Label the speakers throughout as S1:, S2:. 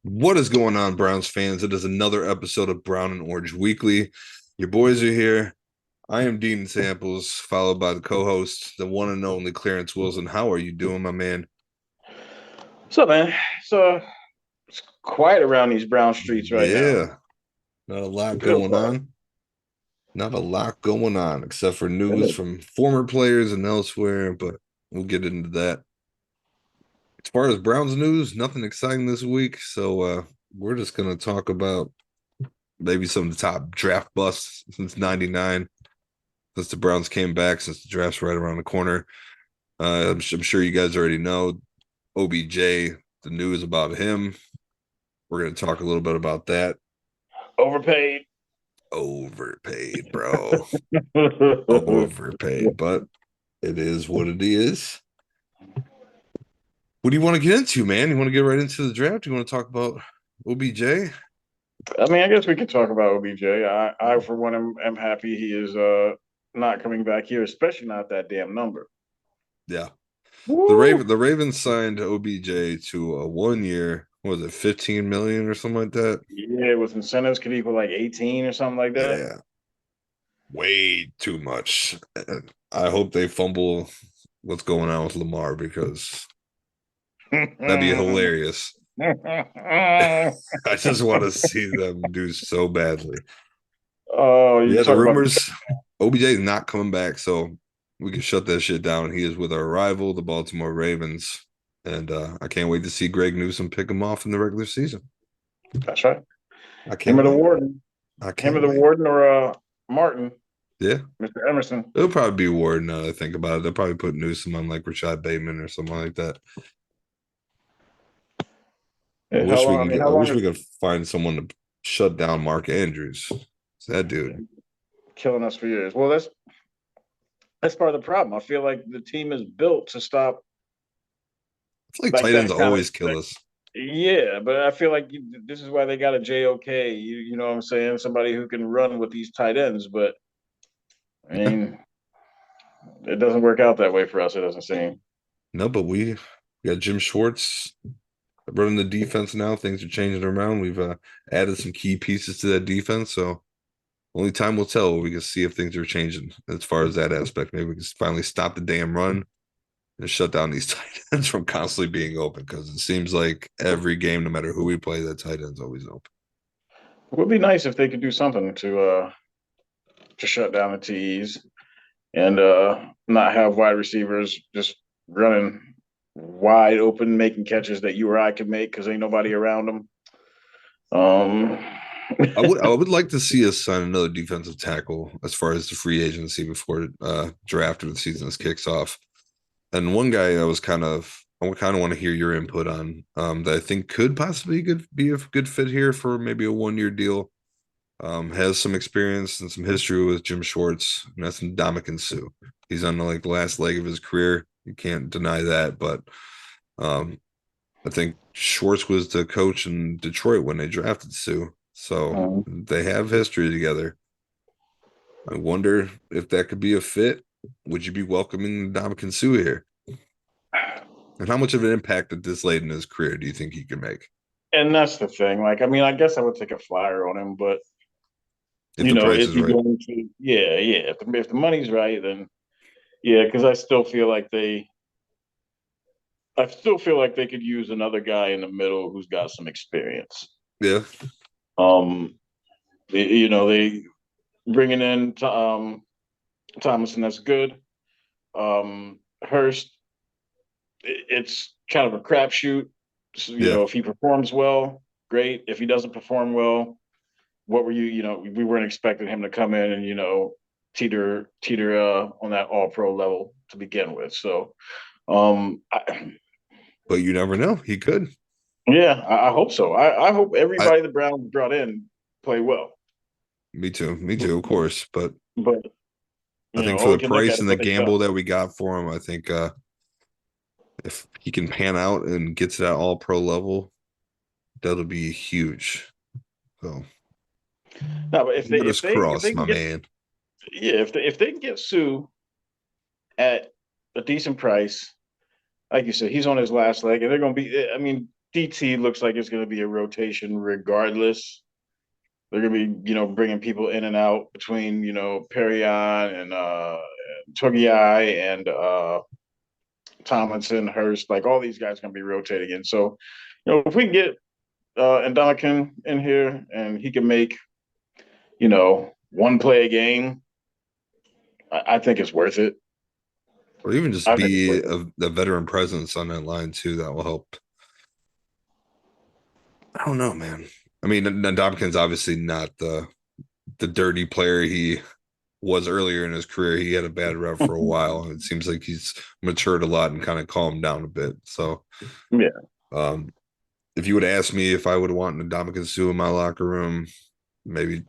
S1: What is going on, Browns fans? It is another episode of Brown and Orange Weekly. Your boys are here. I am Dean Samples, followed by the co-host, the one and only Clarence Wilson. How are you doing, my man?
S2: What's up, man? It's quiet around these brown streets right now.
S1: Yeah, not a lot
S2: Real
S1: going
S2: quiet.
S1: on. Not a lot going on, except for news
S2: Good.
S1: from former players and elsewhere, but we'll get into that. As far as Browns news, nothing exciting this week, so we're just going to talk about maybe some of the top draft busts since '99. Since the Browns came back, since the draft's right around the corner. I'm sure you guys already know OBJ, the news about him. We're going to talk a little bit about that.
S2: Overpaid.
S1: Overpaid, bro. Overpaid, but it is what it is. What do you want to get into, man? You want to get right into the draft? You want to talk about OBJ?
S2: I mean, I guess we could talk about OBJ. I for one, am happy he is not coming back here, especially not that damn number.
S1: Yeah.
S2: Woo!
S1: The Ravens signed OBJ to a 1 year, what was it, 15 million or something like that?
S2: Yeah, with incentives could equal like 18 or something like that.
S1: Yeah. Way too much. I hope they fumble what's going on with Lamar because that'd be hilarious. I just want to see them do so badly.
S2: Oh, you
S1: Yeah, the
S2: talk about
S1: rumors OBJ is not coming back, so we can shut that shit down. He is with our rival, the Baltimore Ravens, and I can't wait to see Greg Newsome pick him off in the regular season.
S2: that's right.
S1: I
S2: Him
S1: can't
S2: or the
S1: wait.
S2: warden.
S1: I
S2: Him or
S1: can't
S2: the
S1: wait.
S2: warden or Martin,
S1: Yeah,
S2: Mr. Emerson.
S1: it'll probably be Ward now that I think about it. They'll probably put Newsome on like Rashad Bateman or something like that. I
S2: Yeah, how
S1: wish we
S2: long? I
S1: can
S2: mean,
S1: get.
S2: how
S1: I
S2: long
S1: wish
S2: is
S1: we could find someone to shut down Mark Andrews. It's that dude.
S2: killing us for years? Well, that's part of the problem. I feel like the team is built to stop
S1: I feel like
S2: like
S1: tight ends
S2: that kind of.
S1: always kill us.
S2: Yeah, but I feel like this is why they got a JOK. You know what I'm saying? Somebody who can run with these tight ends. But I
S1: Yeah.
S2: mean, it doesn't work out that way for us. It doesn't seem.
S1: No, but we got Jim Schwartz running the defense now. Things are changing around. We've added some key pieces to that defense. So only time will tell. We can see if things are changing as far as that aspect. Maybe we can finally stop the damn run and shut down these tight ends from constantly being open because it seems like every game, no matter who we play, that tight end's always open.
S2: It would be nice if they could do something to shut down the TEs and not have wide receivers just running wide open, making catches that you or I could make because ain't nobody around them. Um,
S1: I would like to see us sign another defensive tackle as far as the free agency before draft or the season kicks off. And one guy I kind of want to hear your input on that I think could possibly be a good fit here for maybe a 1 year deal. Has some experience and some history with Jim Schwartz, and that's Ndamukong Suh. He's on the last leg of his career. You can't deny that, but um, I think Schwartz was the coach in Detroit when they drafted Suh, so they have history together. I wonder if that could be a fit. Would you be welcoming Ndamukong Suh here? And how much of an impact at this late in his career do you think he can make?
S2: and that's the thing. Like, I mean, I guess I would take a flyer on him, but
S1: If the price
S2: is
S1: is
S2: he
S1: right.
S2: going to? Yeah, yeah. If the money's right, then yeah. Because I still feel like they could use another guy in the middle who's got some experience.
S1: Yeah.
S2: Um, they bringing in Thomason. That's good. Hurst, it's kind of a crapshoot. So,
S1: Yeah.
S2: if he performs well, great. If he doesn't perform well, what were you? We weren't expecting him to come in and teeter on that all pro level to begin with. So
S1: But you never know. He could.
S2: yeah, I hope so. I hope
S1: I
S2: everybody the Browns brought in play well.
S1: Me too. Me too, of course. But
S2: But
S1: I think for
S2: all we
S1: the
S2: can look
S1: price
S2: at is
S1: and the
S2: what they've done.
S1: gamble that we got for him, I think if he can pan out and get to that all pro level, that'll be huge. So
S2: No, but
S1: fingers
S2: if they
S1: crossed,
S2: can
S1: my
S2: get
S1: man.
S2: yeah, if they can get Sue at a decent price, like you said, he's on his last leg, and they're going to be. I mean, DT looks like it's going to be a rotation regardless. They're going to be, bringing people in and out between, Perion and Togiai and Tomlinson, Hurst, like all these guys going to be rotating in. So, if we can get Ndamukong in here and he can make, one play a game, I think it's worth it.
S1: Or even just
S2: I think it's
S1: be
S2: worth it.
S1: a veteran presence on that line too. That will help. I don't know, man. I mean, Ndamukong's obviously not the dirty player he was earlier in his career. He had a bad rep for a while. It seems like he's matured a lot and kind of calmed down a bit. So,
S2: Yeah.
S1: um, if you would ask me if I would want Ndamukong Suh in my locker room, maybe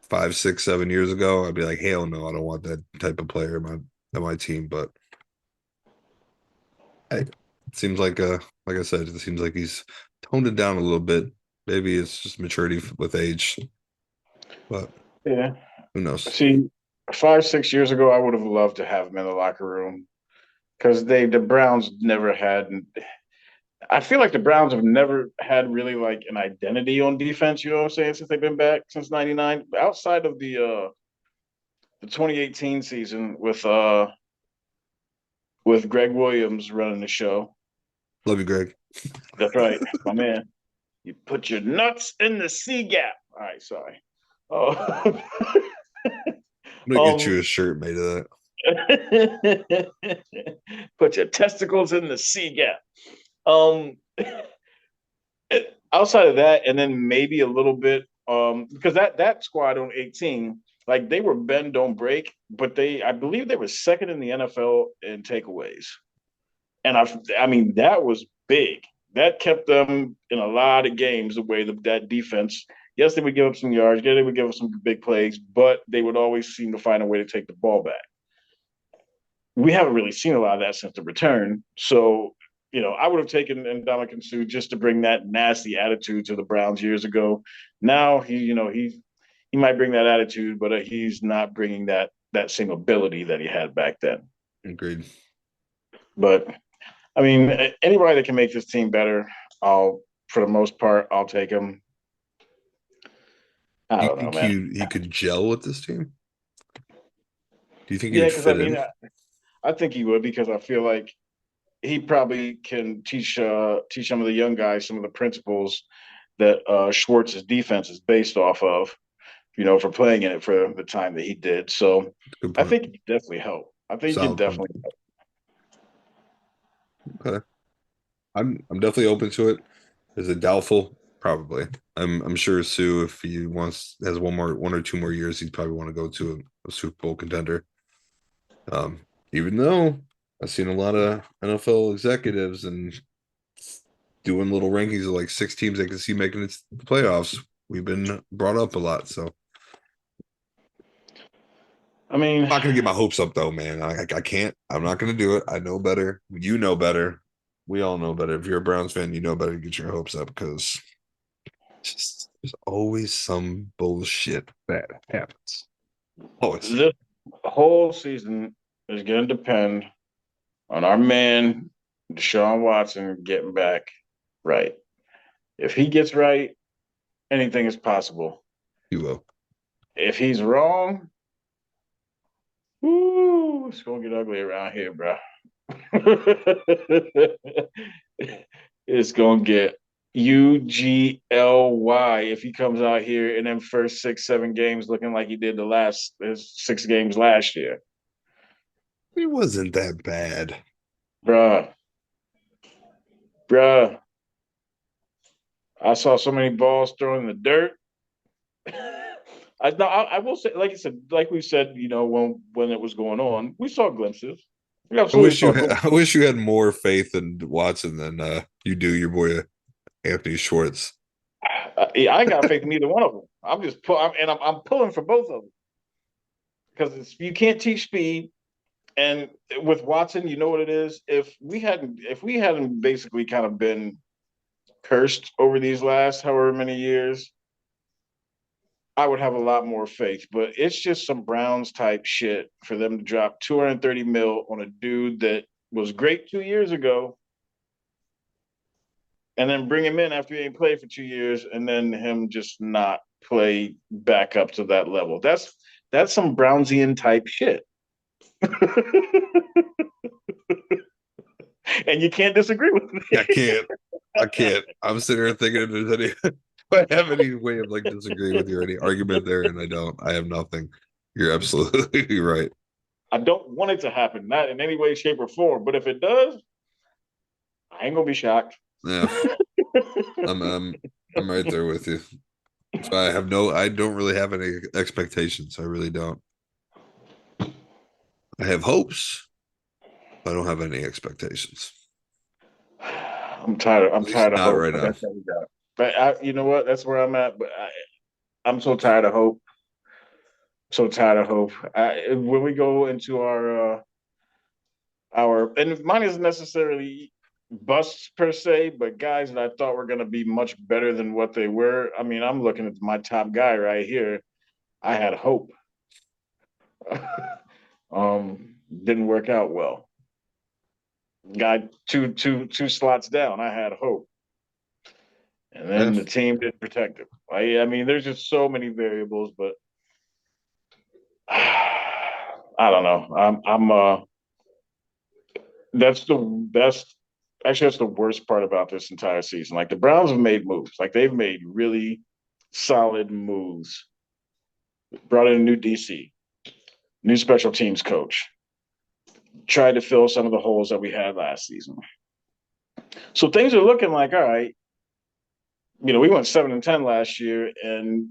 S1: 5, 6, 7 years ago, I'd be like, hell no, I don't want that type of player on my team. But hey, it seems like I said, it seems like he's toned it down a little bit. Maybe it's just maturity with age, but
S2: Yeah.
S1: who knows?
S2: See, 5, 6 years ago, I would have loved to have him in the locker room because the Browns never had. I feel like the Browns have never had really like an identity on defense. You know what I'm saying? Since they've been back since '99, outside of the 2018 season with Greg Williams running the show.
S1: Love you, Greg.
S2: That's right, my man. You put your nuts in the C gap. All right, sorry. Oh,
S1: I'm gonna get you a shirt made of that.
S2: put your testicles in the C gap. Um, outside of that, and then maybe a little bit, because that squad on 18, like they were bend don't break, but I believe they were second in the NFL in takeaways, and I mean that was big. That kept them in a lot of games. The way that defense, yes, they would give up some yards, yeah, they would give up some big plays, but they would always seem to find a way to take the ball back. We haven't really seen a lot of that since the return. So, I would have taken Ndamukong Suh just to bring that nasty attitude to the Browns years ago. Now he might bring that attitude, but he's not bringing that same ability that he had back then.
S1: Agreed.
S2: But I mean, anybody that can make this team better, for the most part, I'll take him. I
S1: Do you
S2: don't know,
S1: think
S2: man.
S1: he could gel with this team? Do you think he
S2: Yeah,
S1: would
S2: because I
S1: fit
S2: mean,
S1: in?
S2: I think he would because I feel like he probably can teach some of the young guys some of the principles that Schwartz's defense is based off of, for playing in it for the time that he did. So
S1: Good
S2: I
S1: point.
S2: think he definitely help. I think he could
S1: Solid point.
S2: definitely help.
S1: Okay. I'm definitely open to it. Is it doubtful? Probably. I'm sure Sue, if he wants has 1 or 2 more years, he'd probably want to go to a Super Bowl contender. Even though I've seen a lot of NFL executives and doing little rankings of like 6 teams they can see making it to the playoffs. We've been brought up a lot, so
S2: I mean,
S1: I'm not gonna get my hopes up though, man. I can't. I'm not gonna do it. I know better. You know better. We all know better. If you're a Browns fan, you know better to get your hopes up because just there's always some bullshit that happens. Always.
S2: this whole season is going to depend on our man Deshaun Watson getting back right. If he gets right, anything is possible.
S1: You will.
S2: If he's wrong, woo, it's gonna get ugly around here, bro. It's gonna get UGLY if he comes out here in them first 6, 7 games looking like he did the last 6 games last year,
S1: It wasn't that bad.
S2: bruh. Bruh, I saw so many balls thrown in the dirt. I will say, like you said, like we said, when it was going on, we saw glimpses. We
S1: I
S2: absolutely
S1: wish
S2: saw
S1: you had
S2: glimpses.
S1: I wish you had more faith in Watson than you do your boy Anthony Schwartz.
S2: I ain't got faith in either one of them. I'm pulling for both of them because you can't teach speed. And with Watson, you know what it is. If we hadn't basically kind of been cursed over these last however many years, I would have a lot more faith. But it's just some Browns type shit for them to drop 230 mil on a dude that was great 2 years ago, and then bring him in after he ain't played for 2 years, and then him just not play back up to that level. That's some Brownsian type shit. And you can't disagree with
S1: I
S2: me.
S1: can't. I can't. I'm sitting here thinking if there's any if I have any way of like disagreeing with you or any argument there, and I don't. I have nothing. You're absolutely right.
S2: I don't want it to happen, not in any way, shape, or form. But if it does, I ain't gonna be shocked.
S1: Yeah, I'm I'm I'm right there with you. So I don't really have any expectations. I really don't. I have hopes, but I don't have any expectations.
S2: I'm
S1: At least
S2: tired of
S1: not
S2: hope,
S1: right
S2: but
S1: now.
S2: that's how we got it. But you know what? That's where I'm at. But I'm so tired of hope. So tired of hope. When we go into our and mine isn't necessarily busts per se, but guys that I thought were going to be much better than what they were. I mean, I'm looking at my top guy right here. I had hope. Didn't work out well. Got two slots down. I had hope, and
S1: Yeah.
S2: then the team didn't protect him. I mean, there's just so many variables, but I don't know. That's the best. Actually, that's the worst part about this entire season. Like the Browns have made moves. Like they've made really solid moves. Brought in a new DC, new special teams coach. Tried to fill some of the holes that we had last season. So things are looking like all right. We went 7-10 last year, and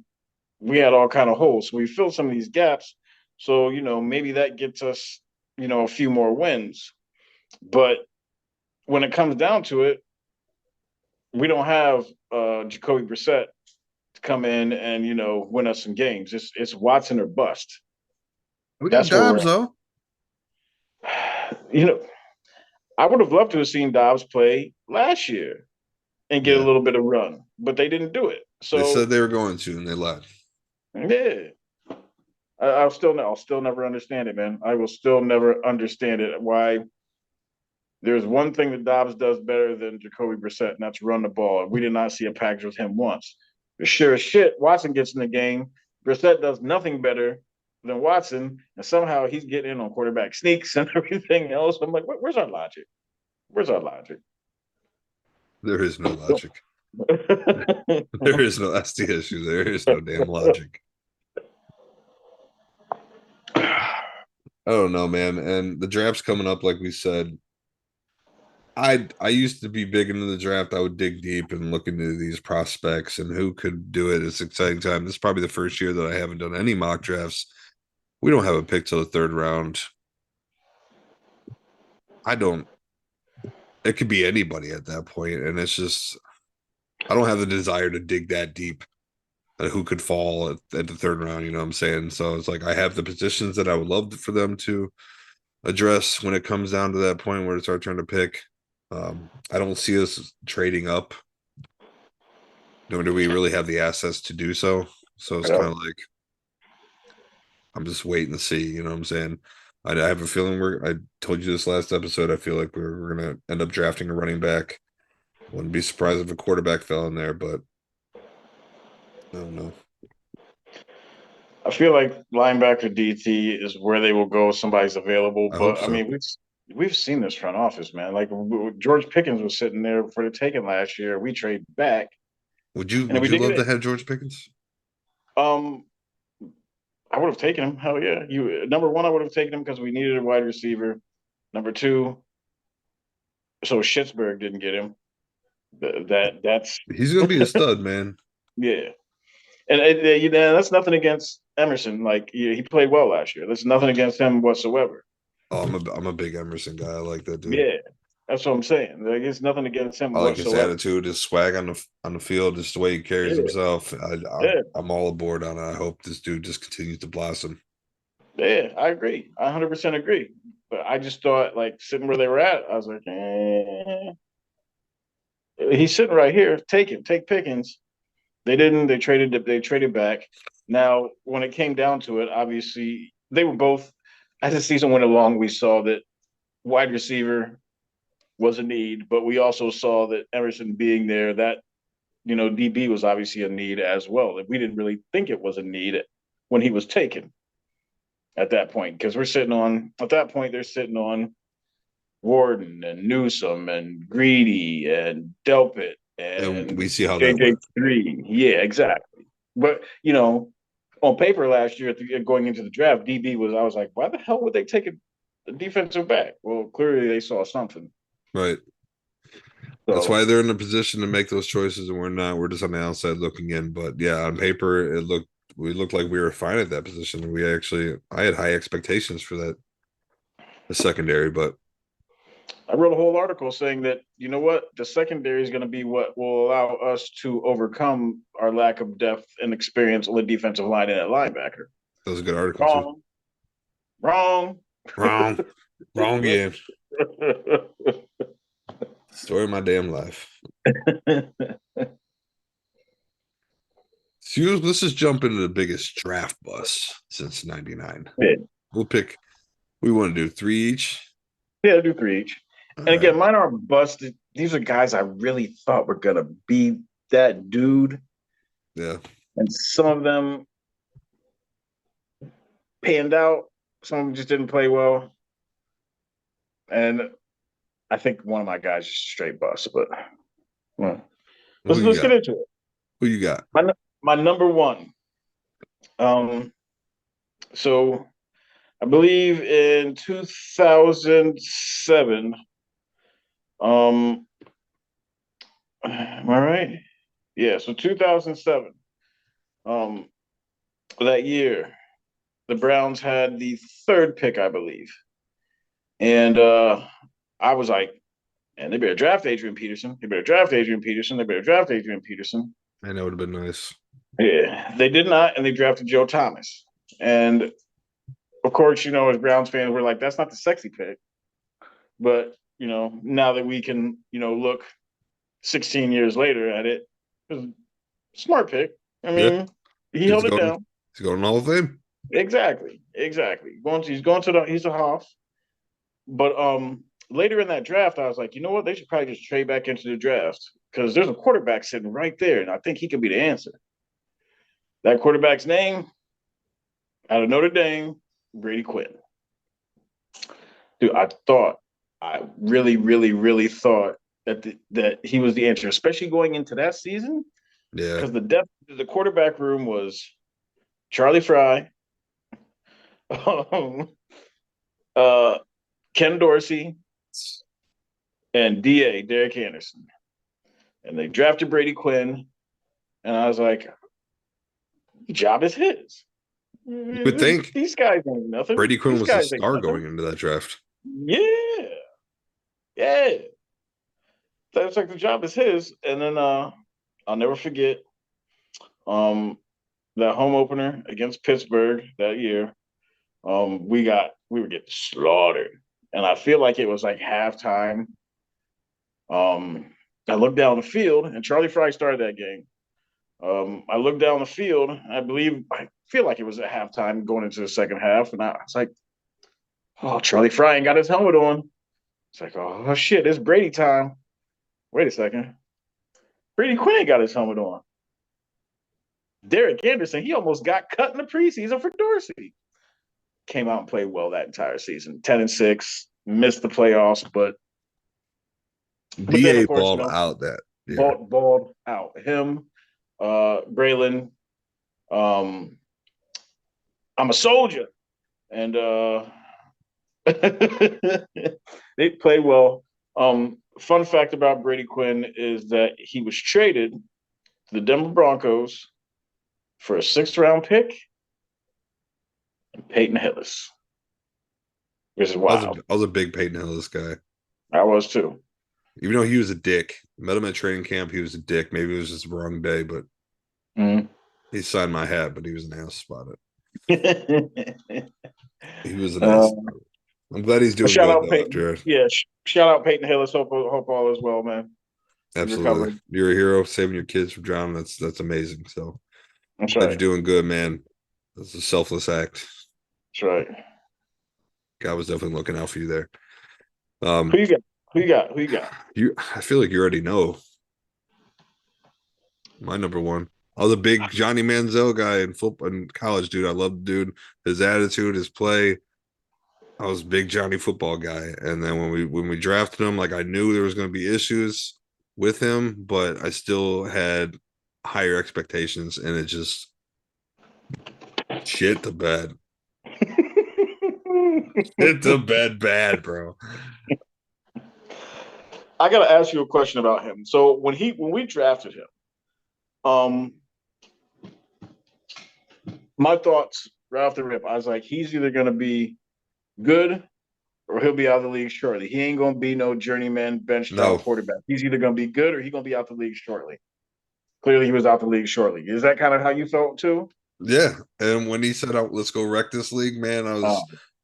S2: we had all kind of holes. So we filled some of these gaps. So maybe that gets us a few more wins. But when it comes down to it, we don't have Jacoby Brissett to come in and win us some games. It's Watson or bust.
S1: We got
S2: That's where we're
S1: Dobbs though.
S2: at. I would have loved to have seen Dobbs play last year and get a
S1: Yeah.
S2: little bit of run, but they didn't do it.
S1: They said
S2: So
S1: they were going to and they left.
S2: yeah, I'll still never understand it, man. I will still never understand it. Why there's one thing that Dobbs does better than Jacoby Brissett, and that's run the ball. We did not see a package with him once. But sure as shit, Watson gets in the game. Brissett does nothing better than Watson, and somehow he's getting in on quarterback sneaks and everything else. I'm like, where's our logic? Where's our logic?
S1: There is no logic. There is no that's the issue. There is no damn logic. I don't know, man. And the draft's coming up, like we said. I used to be big into the draft. I would dig deep and look into these prospects and who could do it. It's an exciting time. This is probably the first year that I haven't done any mock drafts. We don't have a pick till the third round. I don't. It could be anybody at that point, and it's just I don't have the desire to dig that deep. Who could fall at the third round? You know what I'm saying? So it's like I have the positions that I would love for them to address when it comes down to that point where it's our turn to pick. I don't see us trading up, nor do we really have the assets to do so. So it's kind
S2: Yep.
S1: of like I'm just waiting to see. You know what I'm saying? I have a feeling I told you this last episode. I feel like we're going to end up drafting a running back. Wouldn't be surprised if a quarterback fell in there, but I don't know.
S2: I feel like linebacker DT is where they will go if somebody's available.
S1: I hope
S2: But I
S1: so.
S2: mean, we've seen this front office, man. Like George Pickens was sitting there for the taking last year. We trade back, and
S1: Would
S2: we
S1: you
S2: did
S1: love to
S2: it.
S1: have George Pickens?
S2: Um, I would have taken him. Hell yeah. You number one, I would have taken him because we needed a wide receiver. Number two, so Schittsburg didn't get him. That's
S1: He's going to be a stud, man.
S2: yeah. you know, that's nothing against Emerson. Like he played well last year. There's nothing against him whatsoever.
S1: Oh, I'm a big Emerson guy. I like that dude.
S2: Yeah, that's what I'm saying. Like it's nothing against him
S1: I like his
S2: whatsoever.
S1: attitude, his swag on the field, just the way he carries
S2: Yeah,
S1: himself.
S2: yeah,
S1: I'm all aboard on it. I hope this dude just continues to blossom.
S2: yeah. I agree. I 100% agree. But I just thought, like sitting where they were at, I was like, he's sitting right here. Take him. Take Pickens. They didn't. They traded. They traded back. Now, when it came down to it, obviously they were both. As the season went along, we saw that wide receiver was a need, but we also saw that Emerson being there, that DB was obviously a need as well. Like we didn't really think it was a need when he was taken at that point because we're sitting on at that point they're sitting on Warden and Newsom and Greedy and Delpit
S1: And we
S2: and
S1: see how that went.
S2: JJ3. Yeah, exactly. But on paper last year going into the draft, DB was I was like, why the hell would they take a defensive back? Well, clearly they saw something.
S1: Right. That's
S2: So
S1: why they're in a position to make those choices, and we're not. We're just on the outside looking in. But yeah, on paper, we looked like we were fine at that position. I had high expectations for that the secondary, but
S2: I wrote a whole article saying that you know what the secondary is going to be what will allow us to overcome our lack of depth and experience on the defensive line and at linebacker.
S1: that was a good article too.
S2: Wrong, wrong.
S1: Wrong, wrong again. Story of my damn life. So let's just jump into the biggest draft bust since '99.
S2: Yeah,
S1: We'll pick. We want to do three each.
S2: yeah, do three each.
S1: All
S2: And
S1: right.
S2: again, mine are busted. These are guys I really thought were gonna be that dude,
S1: Yeah.
S2: and some of them panned out. Some of them just didn't play well, and I think one of my guys is straight bust. But well,
S1: Who you
S2: let's get
S1: got?
S2: into it.
S1: Who you got?
S2: My number one. So I believe in 2007. Am I right? Yeah. So 2007. Um, that year, the Browns had the third pick, I believe, and I was like, and they better draft Adrian Peterson. They better draft Adrian Peterson. They better draft Adrian Peterson.
S1: I know it would have been nice.
S2: Yeah, they did not, and they drafted Joe Thomas. And of course, as Browns fans, we're like, that's not the sexy pick. But now that we can, look 16 years later at it, it was a smart pick. I
S1: Yeah,
S2: mean, he
S1: dude's
S2: held it
S1: going.
S2: down.
S1: He's going to Hall of Fame.
S2: Exactly, exactly. He's going to he's a Hoff. But later in that draft, I was like, you know what? They should probably just trade back into the draft because there's a quarterback sitting right there, and I think he could be the answer. That quarterback's name out of Notre Dame, Brady Quinn. Dude, I really, really, really thought that he was the answer, especially going into that season,
S1: Yeah.
S2: because the depth of the quarterback room was Charlie Fry, um, uh, Ken Dorsey, and DA Derek Anderson, and they drafted Brady Quinn, and I was like, job is his.
S1: You would think
S2: These guys ain't nothing.
S1: Brady Quinn
S2: These
S1: was the
S2: guys ain't
S1: star
S2: nothing.
S1: going into that draft.
S2: Yeah, yeah. So it's like the job is his, and then I'll never forget um that home opener against Pittsburgh that year. We were getting slaughtered, and I feel like it was like halftime. Um, I looked down the field, and Charlie Fry started that game. I looked down the field. I feel like it was at halftime going into the second half, and I was like, "Oh, Charlie Fry ain't got his helmet on." It's like, "Oh shit, it's Brady time." Wait a second, Brady Quinn ain't got his helmet on. Derek Anderson, he almost got cut in the preseason for Dorsey. Came out and played well that entire season. 10-6, missed the playoffs, but then
S1: DA
S2: of course,
S1: balled out that year.
S2: balled out. Him, Braylon, um, I'm a soldier. And they played well. Fun fact about Brady Quinn is that he was traded to the Denver Broncos for a sixth round pick, and Peyton Hillis, which is wild.
S1: I was a big Peyton Hillis guy.
S2: I was too.
S1: Even though he was a dick. Met him at training camp, he was a dick. Maybe it was just the wrong day, but
S2: Mm.
S1: he signed my hat, but he was an ass about it. He was an
S2: uh,
S1: ass. I'm glad he's doing
S2: shout
S1: good
S2: out
S1: though
S2: Peyton.
S1: after.
S2: Yeah, shout out Peyton Hillis. Hope all is well, man. He
S1: Absolutely.
S2: recovered.
S1: You're a hero, saving your kids from drowning. That's amazing. So
S2: That's
S1: glad you're
S2: right.
S1: doing good, man. That's a selfless act.
S2: That's right.
S1: God was definitely looking out for you there.
S2: Who you got? Who you got? Who you got?
S1: I feel like you already know my number one. I was a big Johnny Manziel guy in football in college, dude. I loved the dude, his attitude, his play. I was a big Johnny football guy. And then when we drafted him, like I knew there was going to be issues with him, but I still had higher expectations, and it just shit the bed. Shit the bed bad, bro.
S2: I got to ask you a question about him. So when we drafted him, um, my thoughts right off the rip, I was like, he's either going to be good or he'll be out of the league shortly. He ain't going to be no journeyman bench top
S1: No.
S2: quarterback. He's either going to be good or he's going to be out the league shortly. Clearly, he was out the league shortly. Is that kind of how you felt too?
S1: Yeah. And when he said, let's go wreck this league, man,
S2: Oh,
S1: I was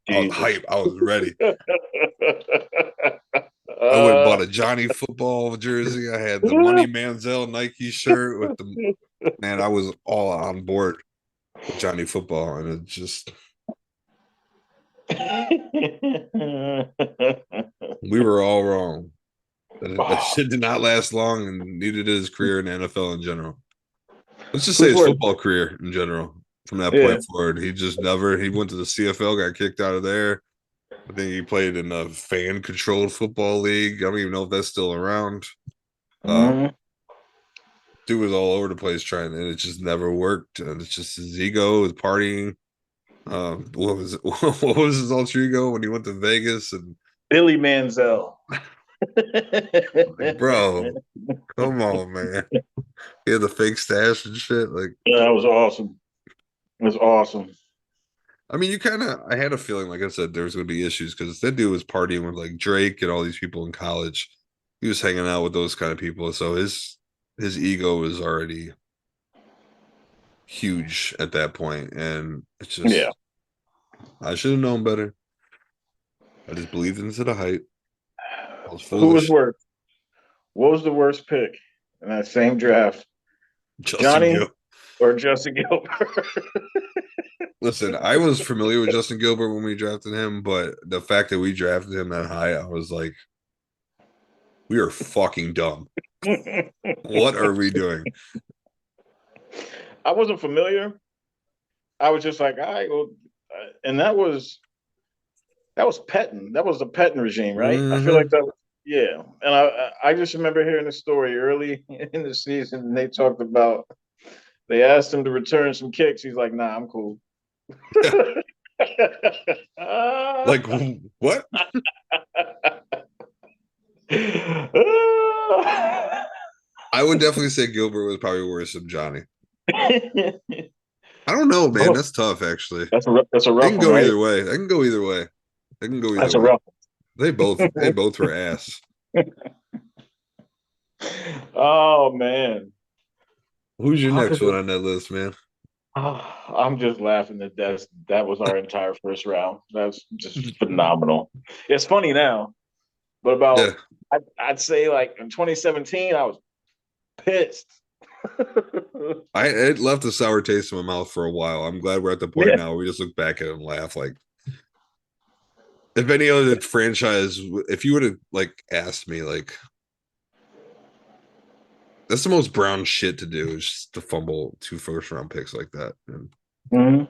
S2: Jesus.
S1: hype. I was ready. I went and
S2: uh,
S1: bought a Johnny football jersey. I had the Money Manziel Nike shirt with the man. I was all on board with Johnny football, and it just we were all wrong. That
S2: oh,
S1: shit did not last long, and neither did his career in the NFL in general. Let's just say
S2: who's
S1: his
S2: worse?
S1: football career in general. From that
S2: Yeah.
S1: point forward, he just never. He went to the CFL, got kicked out of there. I think he played in a fan-controlled football league. I don't even know if that's still around. Um,
S2: Mm-hmm.
S1: dude was all over the place trying, and it just never worked. And it's just his ego, his partying. What was what was his alter ego when he went to Vegas? And
S2: Billy Manziel.
S1: like, bro, come on, man. He had the fake stash and shit. Like,
S2: Yeah, that was awesome. It was awesome.
S1: I mean, I had a feeling, like I said, there was going to be issues because that dude was partying with like Drake and all these people in college. He was hanging out with those kind of people, so his ego was already huge at that point, and it's
S2: Yeah.
S1: just I should have known better. I just believed into the hype. I was
S2: Who was
S1: foolish.
S2: worse? What was the worst pick in that same draft?
S1: Justin
S2: Johnny
S1: Gill.
S2: or Justin Gilbert?
S1: Listen, I was familiar with Justin Gilbert when we drafted him, but the fact that we drafted him that high, I was like, we are fucking dumb. What are we doing?
S2: I wasn't familiar. I was just like, all right, well, and that was Pettin. That was the Pettin regime, right? I feel like
S1: Mm-hmm.
S2: that was, yeah. And I just remember hearing the story early in the season, and they talked about they asked him to return some kicks. He's like, nah, I'm cool.
S1: Yeah. Like what? I would definitely say Gilbert was probably worse than Johnny. I don't know, man. That's tough, actually.
S2: That's a
S1: It
S2: rough
S1: can
S2: one,
S1: go
S2: right?
S1: either way. It can go either way. It can go either
S2: That's a
S1: way.
S2: rough
S1: They
S2: one.
S1: both were ass.
S2: Oh man.
S1: Who's your
S2: How
S1: next
S2: could
S1: one
S2: you
S1: on that list, man?
S2: I'm just laughing that that was our entire first round. That's just phenomenal. It's funny now, but
S1: Yeah,
S2: I'd say like in 2017, I was pissed.
S1: I it left a sour taste in my mouth for a while. I'm glad we're at the point
S2: Yeah.
S1: now where we just look back at it and laugh. Like, if any other franchise, if you would have like asked me, like, that's the most brown shit to do is just to fumble two first round picks like that. And
S2: Mhm.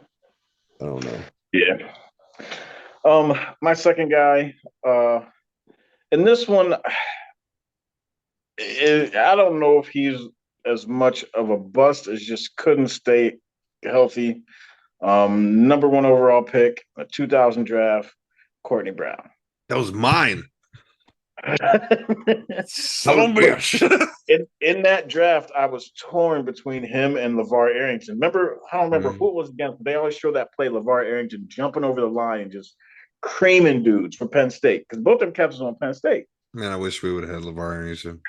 S1: I don't know.
S2: Yeah. My second guy, and this one, I don't know if he's as much of a bust as just couldn't stay healthy. Number one overall pick, a 2000 draft, Courtney Brown.
S1: That was mine. Son
S2: But
S1: of a
S2: but
S1: bitch.
S2: in that draft, I was torn between him and LeVar Arrington. Remember, I don't remember
S1: Mm,
S2: who it was against, but they always show that play, LeVar Arrington jumping over the line and just creaming dudes for Penn State because both them captains on Penn State.
S1: man, I wish we would have had LeVar Arrington.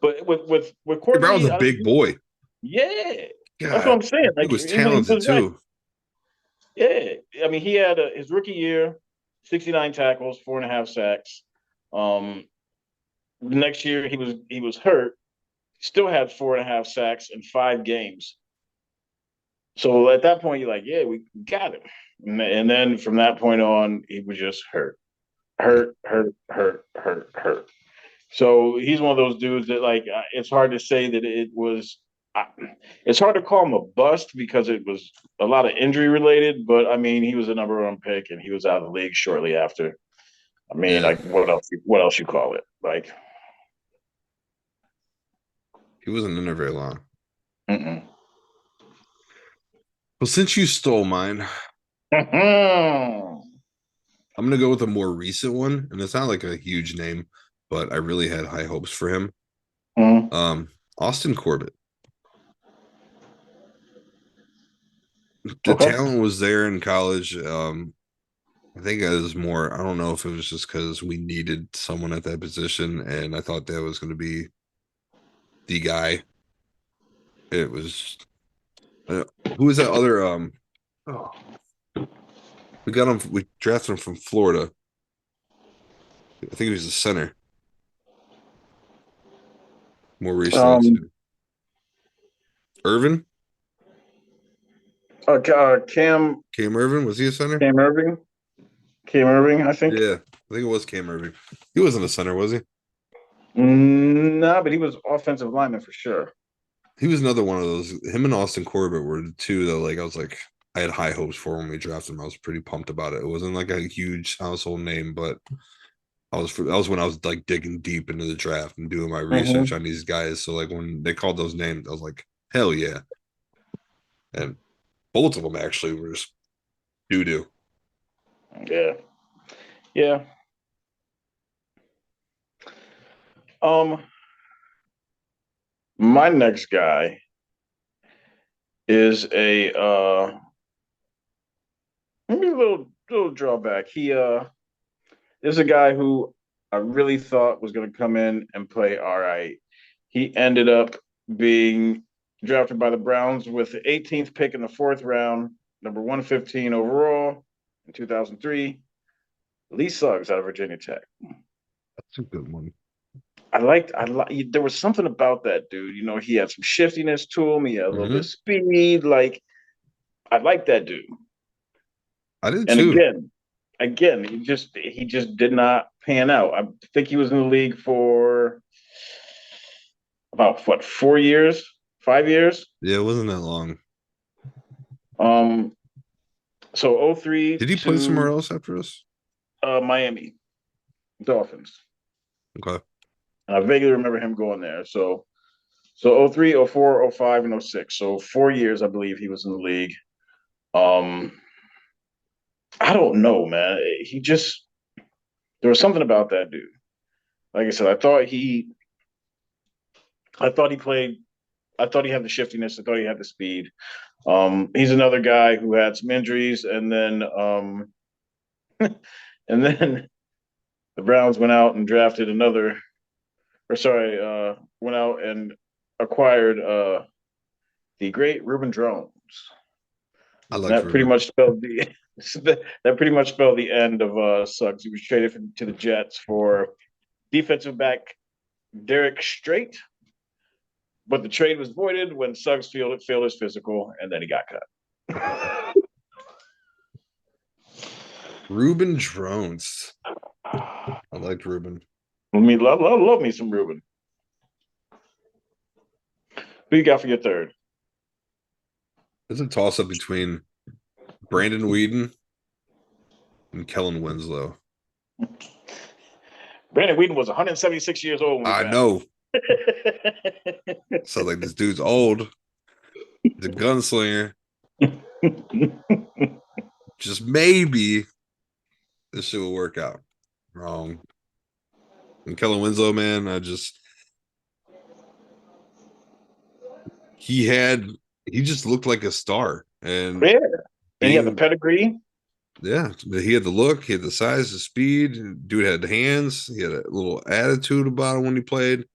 S2: But with
S1: Brown was
S2: Courtney,
S1: a big boy.
S2: yeah, that's what
S1: God,
S2: I'm saying.
S1: he
S2: Like
S1: was
S2: he
S1: talented
S2: was right.
S1: too.
S2: Yeah, I mean, he had his rookie year, 69 tackles, 4.5 sacks. The next year he was hurt, still had 4.5 sacks in 5 games. So at that point, you're like, yeah, we got him. And then from that point on, he was just hurt,
S1: Yeah.
S2: hurt, hurt, hurt, hurt, hurt. So he's one of those dudes that like it's hard to say that it was. Uh, it's hard to call him a bust because it was a lot of injury related. But I mean, he was a number one pick and he was out of the league shortly after. I mean,
S1: Yeah.
S2: like what else? What else you call it? Like,
S1: He wasn't in there very long.
S2: mm-mm.
S1: Well, since you stole mine, I'm gonna go with a more recent one, and it's not like a huge name, but I really had high hopes for him.
S2: Mm.
S1: Um, Austin Corbett. The
S2: Okay.
S1: talent was there in college. I think it was more. I don't know if it was just because we needed someone at that position, and I thought that was going to be the guy. It was uh, who was that other? Oh, we got him. We drafted him from Florida. I think he was the center more recently
S2: Um.
S1: too. Irvin,
S2: Cam
S1: Cam Irvin, was he a center?
S2: Cam Irving. Cam Irving, I think.
S1: Yeah, I think it was Cam Irving. He wasn't a center, was he?
S2: No, but he was offensive lineman for sure.
S1: He was another one of those. Him and Austin Corbett were the two that like I was like I had high hopes for when we drafted him. I was pretty pumped about it. It wasn't like a huge household name, but that was when I was like digging deep into the draft and doing my research
S2: Mm-hmm.
S1: on these guys. So like when they called those names, I was like, hell yeah. And both of them actually were just doo doo.
S2: Yeah. Yeah. Um, my next guy is a maybe a little drawback. He is a guy who I really thought was gonna come in and play all right. He ended up being drafted by the Browns with the 18th pick in the fourth round, number 115 overall in 2003. Lee Suggs out of Virginia Tech.
S1: That's a good one.
S2: There was something about that dude. You know, he had some shiftiness to him. He had a little bit of
S1: Hmm.
S2: speed. Like, I like that dude.
S1: I did
S2: And
S1: too.
S2: again, he just did not pan out. I think he was in the league for about what 4 years, 5 years.
S1: Yeah, it wasn't that long.
S2: Um, so
S1: Did
S2: 03
S1: he play somewhere
S2: to
S1: else after us?
S2: Miami Dolphins.
S1: Okay.
S2: And I vaguely remember him going there. So 03, 04, 05, and 06. So 4 years, I believe he was in the league. Um, I don't know, man. There was something about that dude. Like I said, I thought he played. I thought he had the shiftiness. I thought he had the speed. He's another guy who had some injuries, and then the Browns went out and drafted another, or sorry, went out and acquired the great Ruben Drones.
S1: I
S2: And
S1: liked
S2: that pretty
S1: Ruben.
S2: much spelled the that pretty much spelled the end of Suggs. He was traded to the Jets for defensive back Derek Strait, but the trade was voided when Suggs failed his physical, and then he got cut.
S1: Ruben Drones. I liked Ruben.
S2: Love me some Ruben. Who you got for your third?
S1: It's a toss up between Brandon Whedon and Kellen Winslow.
S2: Brandon Whedon was 176 years old when we
S1: I
S2: drafted
S1: know.
S2: him.
S1: So like this dude's old. He's a gunslinger. Just maybe this shit will work out. Wrong. And Kellen Winslow, man, he had he just looked like a star. And
S2: Yeah, and he had the
S1: being
S2: pedigree.
S1: yeah, he had the look, he had the size, the speed. Dude had the hands. He had a little attitude about him when he played.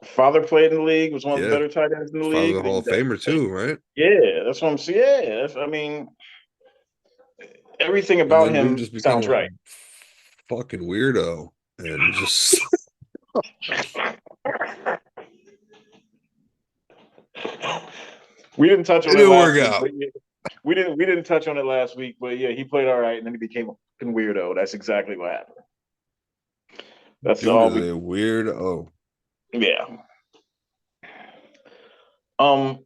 S2: Father played in the league. Was one of the
S1: Yeah,
S2: better tight ends in the
S1: father of
S2: league.
S1: the Hall of Famer too, right?
S2: Yeah, that's what I'm saying. Yeah, I mean, everything
S1: And
S2: about
S1: then dude
S2: him
S1: just became
S2: sounds
S1: a
S2: right.
S1: fucking weirdo and just
S2: We didn't touch
S1: it
S2: on it
S1: didn't
S2: last
S1: work
S2: week,
S1: out.
S2: but yeah, we didn't touch on it last week, but yeah, he played all right, and then he became a fucking weirdo. That's exactly what happened. That's
S1: Dude
S2: all
S1: is
S2: we.
S1: a weirdo.
S2: Yeah. Um.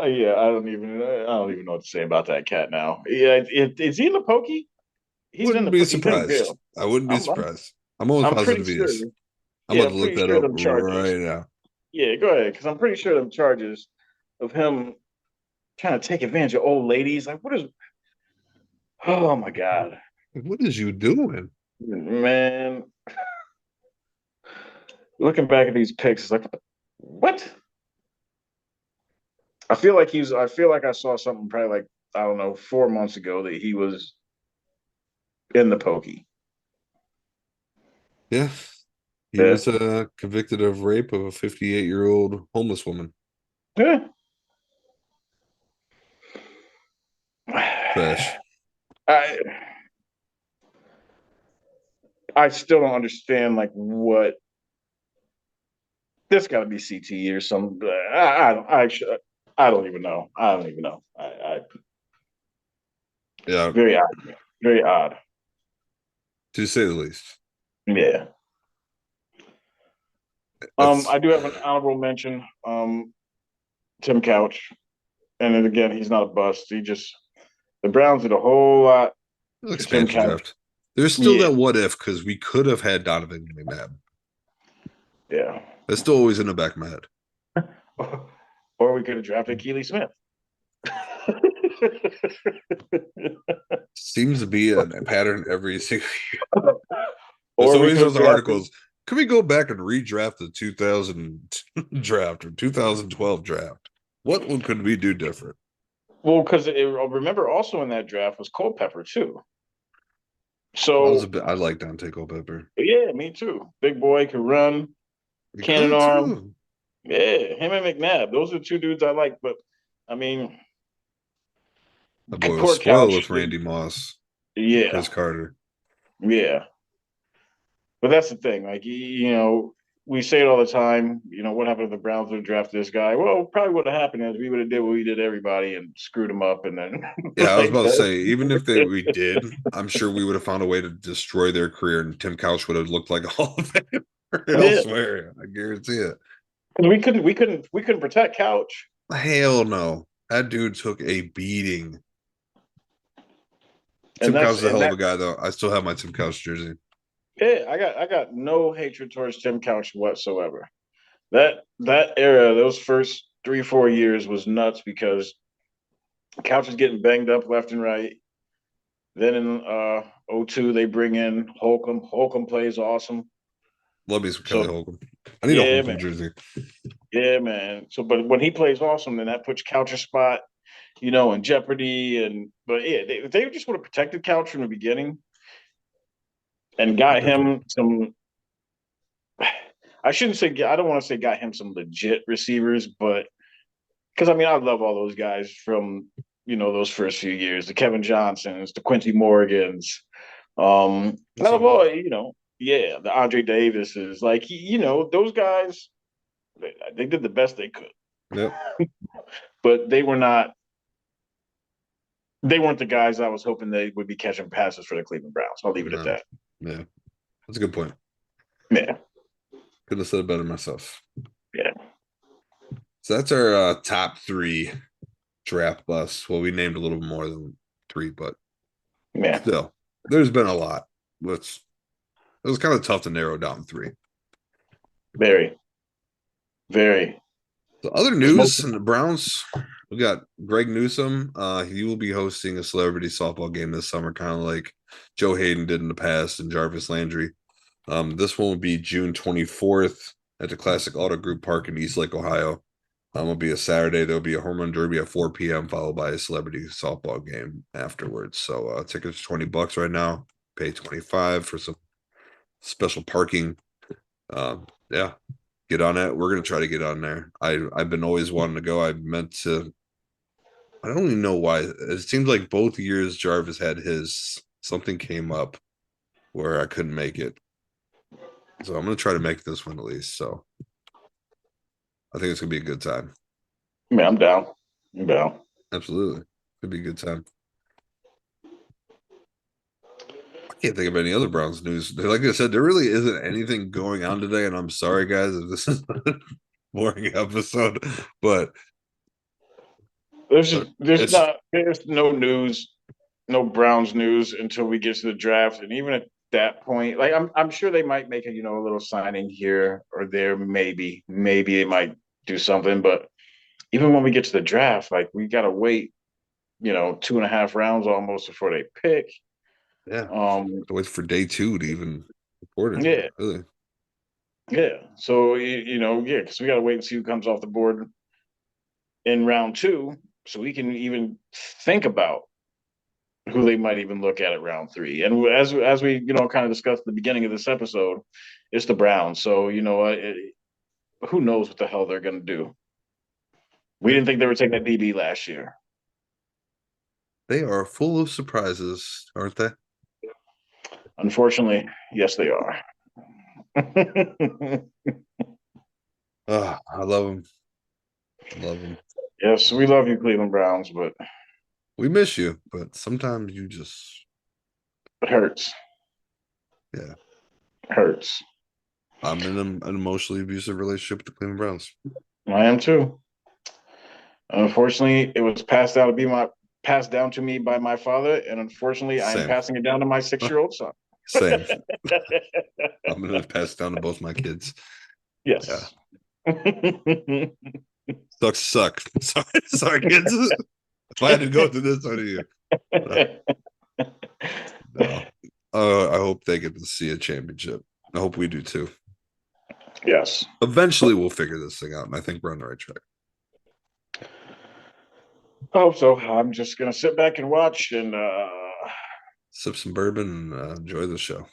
S2: Yeah, I don't even know what to say about that cat now. Yeah, is he in the pokey? He's in
S1: Wouldn't
S2: the
S1: be
S2: he's in
S1: surprised.
S2: jail.
S1: I wouldn't be
S2: I'm I'm
S1: surprised. I'm almost
S2: I'm pretty
S1: positive he
S2: sure.
S1: is. I'm
S2: Yeah,
S1: about
S2: I'm
S1: to look
S2: pretty
S1: that
S2: sure
S1: up
S2: them charges.
S1: right now.
S2: Yeah, go ahead, because I'm pretty sure them charges of him trying to take advantage of old ladies. Like, what is? Oh my god,
S1: What is you doing?
S2: man! Looking back at these pics, it's like, what? I feel like I saw something probably like I don't know 4 months ago that he was in the pokey.
S1: Yeah. He
S2: Yeah,
S1: was convicted of rape of a 58-year-old homeless woman.
S2: yeah.
S1: Trash.
S2: I I still don't understand like what this got to be CTE or some. I don't even know. I don't even know.
S1: Yeah,
S2: Very odd. Very odd.
S1: to say the least.
S2: Yeah.
S1: That's
S2: I do have an honorable mention. Tim Couch, and then again, he's not a bust. The Browns did a whole lot
S1: an
S2: for Tim
S1: expansion
S2: Couch.
S1: draft. There's still
S2: Yeah,
S1: that what if because we could have had Donovan McNabb.
S2: yeah.
S1: That's still always in the back of my head.
S2: Or we could have drafted Keely Smith.
S1: Seems to be a pattern every single. There's
S2: Or we
S1: always
S2: could have
S1: those
S2: drafted.
S1: articles. Can we go back and redraft the 2000 draft or 2012 draft? What one could we do different?
S2: Well, because remember also in that draft was Culpepper too.
S1: I was a
S2: So
S1: bit. I like Dante Culpepper.
S2: yeah, me too. Big boy could run,
S1: You
S2: cannon
S1: could
S2: arm.
S1: too.
S2: Yeah, him and McNabb. Those are two dudes I like. But I mean,
S1: The boy was
S2: poor
S1: spoiled
S2: Couch.
S1: with Randy Moss and
S2: Yeah,
S1: Chris Carter.
S2: yeah. But that's the thing. Like we say it all the time. What happened if the Browns would draft this guy? Well, probably what happened is we would have did what we did to everybody and screwed him up, and then
S1: Yeah, I was
S2: like
S1: about to
S2: that.
S1: say, even if we did, I'm sure we would have found a way to destroy their career, and Tim Couch would have looked like a Hall of Famer
S2: Yeah,
S1: elsewhere. I guarantee it.
S2: we couldn't protect Couch,
S1: Hell no. That dude took a beating.
S2: and
S1: Tim Couch
S2: that's
S1: is a
S2: and
S1: hell of
S2: that
S1: a guy, though. I still have my Tim Couch jersey.
S2: yeah. I got no hatred towards Tim Couch whatsoever. That era, those first 3 4 years was nuts because Couch is getting banged up left and right. Then in '02 they bring in Holcomb. Holcomb plays awesome.
S1: Love me some
S2: So
S1: Kelly Holcomb. I need a
S2: yeah,
S1: Holcomb
S2: man.
S1: jersey.
S2: Yeah, man. So but when he plays awesome, then that puts Couch's spot, in jeopardy. And but yeah, they just would have protected Couch from the beginning and got
S1: Different.
S2: him some. I shouldn't say I don't want to say got him some legit receivers, but because I mean I love all those guys from those first few years, the Kevin Johnsons, the Quincy Morgans, I
S1: That's
S2: love
S1: all good.
S2: all yeah, the Andre Davises, like those guys, they did the best they could,
S1: Yep.
S2: but they weren't the guys I was hoping they would be catching passes for the Cleveland Browns. I'll leave it at
S1: No.
S2: that.
S1: Yeah. That's a good point.
S2: Yeah,
S1: Could have said it better myself.
S2: yeah,
S1: So that's our top three draft busts. Well, we named a little more than three, but
S2: yeah.
S1: still, there's been a lot. Let's It was kind of tough to narrow down three.
S2: Very, very.
S1: The other
S2: Because most,
S1: news in the Browns, we got Greg Newsom. He will be hosting a celebrity softball game this summer, kind of like Joe Hayden did in the past and Jarvis Landry. This one will be June 24th at the Classic Auto Group Park in East Lake, Ohio. It'll be a Saturday. There'll be a home run derby at 4 p.m. followed by a celebrity softball game afterwards. So tickets $20 right now. Pay 25 for some special parking. Yeah, get on it. We're gonna try to get on there. I've been always wanting to go. I meant to. I don't even know why. It seems like both years Jarvis had his something came up where I couldn't make it. So I'm gonna try to make this one at least. So I think it's gonna be a good time.
S2: I mean, I'm down. I'm down.
S1: Absolutely, could be a good time. I can't think of any other Browns news. Like I said, there really isn't anything going on today, and I'm sorry, guys, if this is a boring episode, but look, it's
S2: There's no news, no Browns news until we get to the draft, and even at that point, like I'm sure they might make a a little signing here or there, maybe they might do something, but even when we get to the draft, like we gotta wait, 2.5 rounds almost before they pick.
S1: yeah.
S2: Um,
S1: To wait for day two to even report it.
S2: yeah,
S1: Really,
S2: yeah. So yeah, because we gotta wait and see who comes off the board in round two, so we can even think about who they might even look at round three. And as we kind of discussed at the beginning of this episode, it's the Browns. So who knows what the hell they're going to do? We
S1: yeah.
S2: didn't think they were taking that DB last year.
S1: They are full of surprises, aren't they?
S2: Unfortunately, yes, they are.
S1: Oh, I love them. Love them.
S2: Yes, we love you, Cleveland Browns, but
S1: We miss you, but sometimes you just,
S2: it hurts.
S1: yeah.
S2: It hurts.
S1: I'm in an emotionally abusive relationship with the Cleveland Browns.
S2: I am too. Unfortunately, it was passed down to me by my father, and unfortunately, I am
S1: Same,
S2: passing it down to my 6-year-old son.
S1: same. I'm gonna pass it down to both my kids. Yeah,
S2: Yes.
S1: sucks suck. Sorry, sorry, kids. If I had to go through this, I do you. No. I hope they get to see a championship. I hope we do too.
S2: Yes.
S1: Eventually, we'll figure this thing out, and I think we're on the right track.
S2: I hope so. I'm just gonna sit back and watch and
S1: Sip some bourbon and enjoy the show.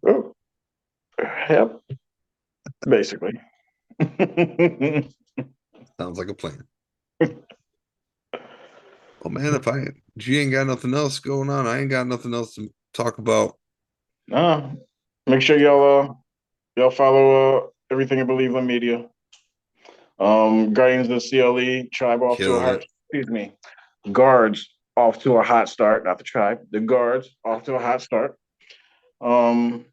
S2: oh, yep, basically.
S1: Sounds like a plan. Oh man, if I G ain't got nothing else going on, I ain't got nothing else to talk about.
S2: Make sure y'all follow everything I believe in media. Guardians of the CLE tribe off to a
S1: Killing
S2: hot
S1: it.
S2: excuse me. Guards off to a hot start, not the tribe. The guards off to a hot start. Um,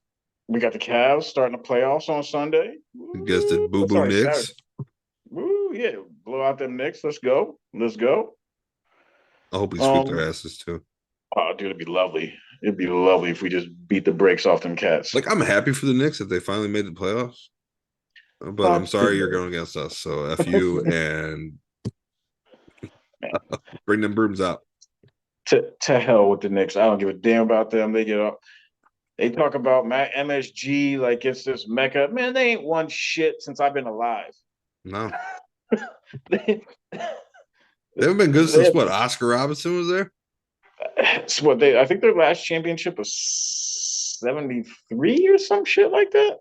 S2: we got the Cavs starting the playoffs on Sunday.
S1: You guys did boo boo
S2: Sorry, Saturday.
S1: Knicks.
S2: Woo, yeah, blow out them Knicks. Let's go. Let's go.
S1: I hope we sweep their
S2: Um,
S1: asses too.
S2: oh, dude, it'd be lovely. It'd be lovely if we just beat the brakes off them cats.
S1: Like I'm happy for the Knicks that they finally made the playoffs. But I'm sorry you're going against us. So F you and bring them brooms out.
S2: To hell with the Knicks. I don't give a damn about them. They get up. They talk about MSG like it's this mecca. Man, they ain't won shit since I've been alive.
S1: No.
S2: they,
S1: They haven't been good
S2: they,
S1: since what? Oscar Robinson was there?
S2: it's what they. I think their last championship was 73 or some shit like that.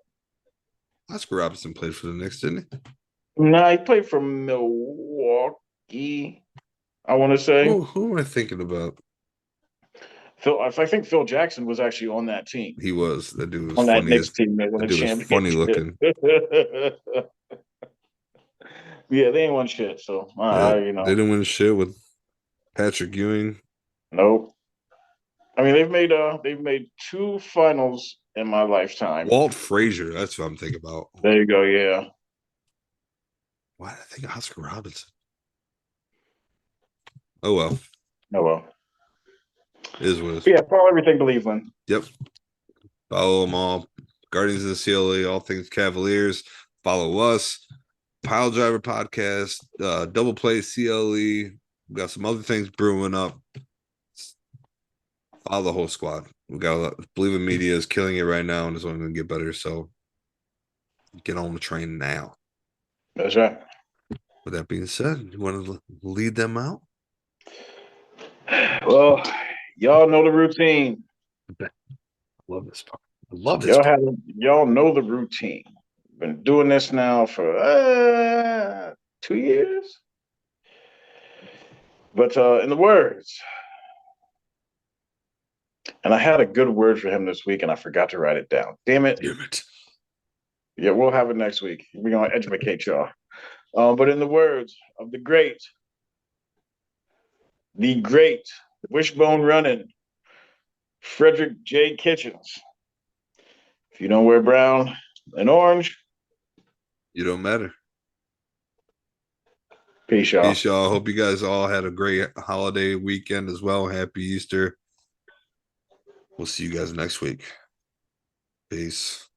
S1: Oscar Robinson played for the Knicks, didn't he?
S2: Nah, he played for Milwaukee. I want to say
S1: Who am I thinking about?
S2: Phil. I think Phil Jackson was actually on that team,
S1: He was. That dude was
S2: on that
S1: funny
S2: Knicks
S1: as
S2: team that won
S1: that
S2: the
S1: dude was funny
S2: championship.
S1: looking.
S2: Yeah, they ain't won shit. So
S1: Yeah, they didn't win shit with Patrick Ewing.
S2: nope. I mean, they've made two finals in my lifetime.
S1: Walt Frazier, that's what I'm thinking about.
S2: There you go. Yeah.
S1: Why did I think Oscar Robinson? Oh well,
S2: Oh well.
S1: it is what it is.
S2: But yeah, follow everything Cleveland.
S1: Yep. Follow them all. Guardians of the CLA, all things Cavaliers. Follow us. Pile Driver Podcast, Double Play CLE. We got some other things brewing up. follow the whole squad. We got to believe in media is killing it right now and it's only going to get better. So get on the train now.
S2: That's right.
S1: With that being said, you want to lead them out?
S2: Well, y'all know the routine.
S1: I love this part. I love this
S2: Y'all
S1: part.
S2: y'all know the routine. Been doing this now for 2 years. But in the words, and I had a good word for him this week, and I forgot to write it down. Damn it!
S1: Damn it.
S2: Yeah, we'll have it next week. We're gonna educate y'all. But in the words of the great wishbone running Frederick J. Kitchens, if you don't wear brown and orange,
S1: You don't matter.
S2: peace, y'all.
S1: Peace, y'all. Hope you guys all had a great holiday weekend as well. Happy Easter. We'll see you guys next week. Peace.